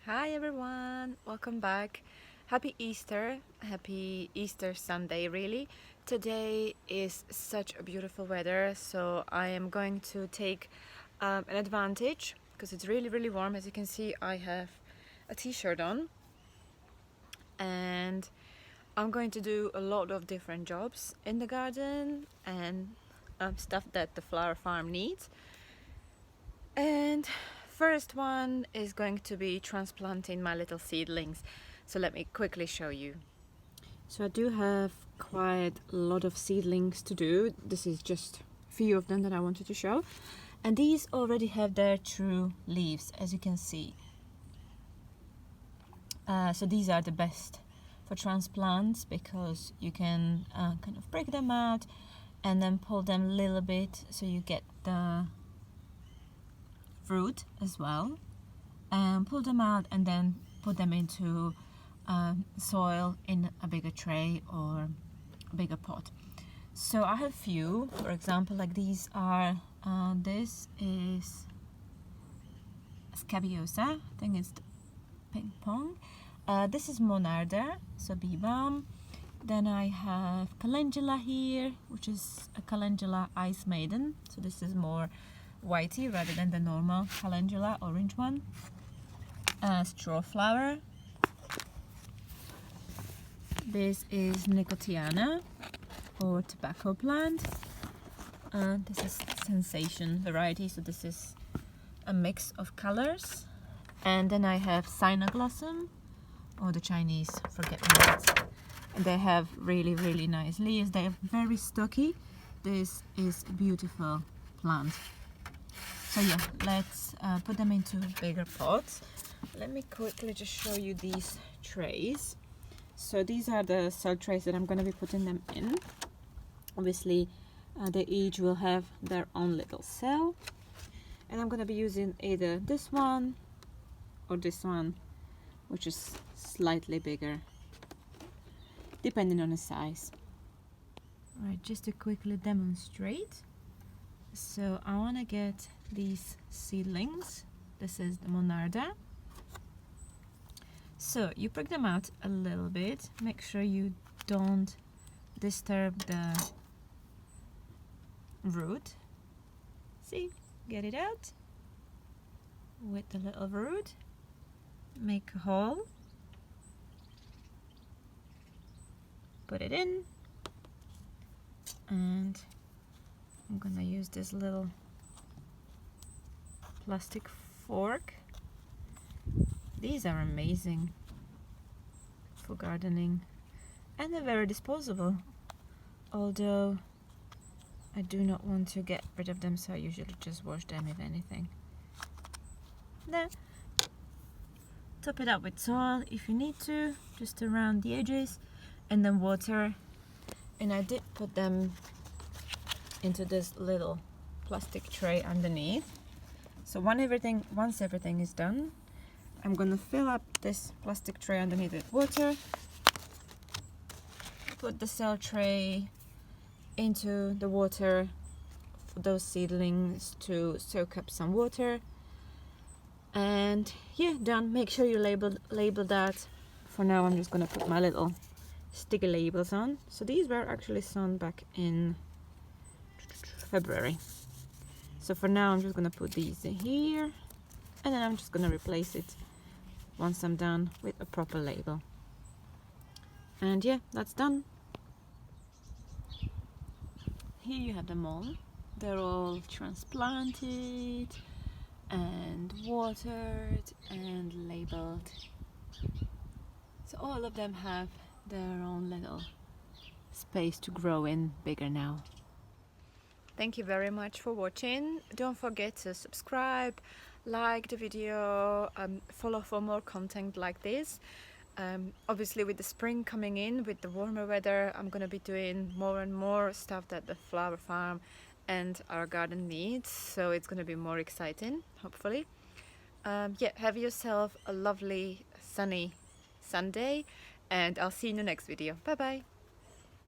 Hi everyone, welcome back. Happy Easter Sunday really. Today is such a beautiful weather, so I am going to take an advantage because it's really warm. As you can see, I have a t-shirt on and I'm going to do a lot of different jobs in the garden and stuff that the flower farm needs. And first one is going to be transplanting my little seedlings. So let me quickly show you. So I do have quite a lot of seedlings to do. This is just a few of them that I wanted to show. And these already have their true leaves, as you can see. So these are the best for transplants because you can kind of break them out and then pull them a little bit so you get the fruit as well, and pull them out and then put them into soil in a bigger tray or a bigger pot. So I have few, for example, like these are this is Scabiosa, I think it's the ping pong. This is Monarda, so bee balm. Then I have calendula here, which is a calendula ice maiden, so this is more whitey rather than the normal calendula orange one. Straw flower. This is nicotiana or tobacco plant. This is sensation variety, so this is a mix of colors. And then I have cynoglossum, or the Chinese forget-me-nots. And they have really nice leaves. They are very stocky. This is a beautiful plant. So yeah, let's put them into bigger pots. Let me quickly just show you these trays. So these are the cell trays that I'm going to be putting them in. Obviously, they each will have their own little cell. And I'm going to be using either this one or this one, which is slightly bigger, depending on the size. Alright, just to quickly demonstrate. So I want to get these seedlings. This is the Monarda. So you prick them out a little bit. Make sure you don't disturb the root. See, get it out with the little root. Make a hole. Put it in. And I'm gonna use this little plastic fork. These are amazing for gardening and they're very disposable, although I do not want to get rid of them, so I usually just wash them if anything. Then top it up with soil if you need to, just around the edges, and then water. And I did put them into this little plastic tray underneath. So once everything is done, I'm gonna fill up this plastic tray underneath with water, put the cell tray into the water for those seedlings to soak up some water, and yeah, done. Make sure you label that. For now I'm just gonna put my little sticky labels on. So these were actually sown back in February. So for now I'm just gonna put these in here, and then I'm just gonna replace it once I'm done with a proper label. And yeah, that's done. Here you have them all. They're all transplanted and watered and labeled. So all of them have their own little space to grow in bigger now. Thank you very much for watching. Don't forget to subscribe, like the video, follow for more content like this. Obviously with the spring coming in, with the warmer weather, I'm going to be doing more and more stuff that the flower farm and our garden needs, so it's going to be more exciting, hopefully. Yeah, have yourself a lovely sunny Sunday, and I'll see you in the next video. Bye bye.